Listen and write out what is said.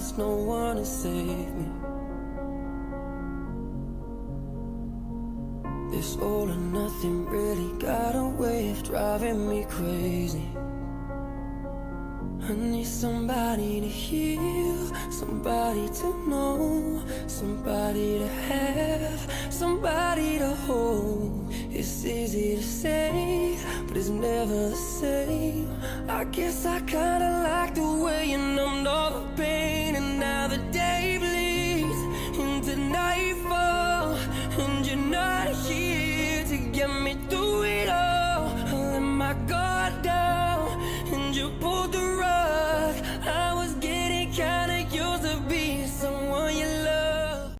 there's no one to save me. This all or nothing really got a way of driving me crazy. I need somebody to heal, somebody to know, somebody to have, somebody to hold. It's easy to say, but it's never the same. I guess I kinda like the way you numbed all the pain. And now the day bleeds into nightfall, and you're not here to get me through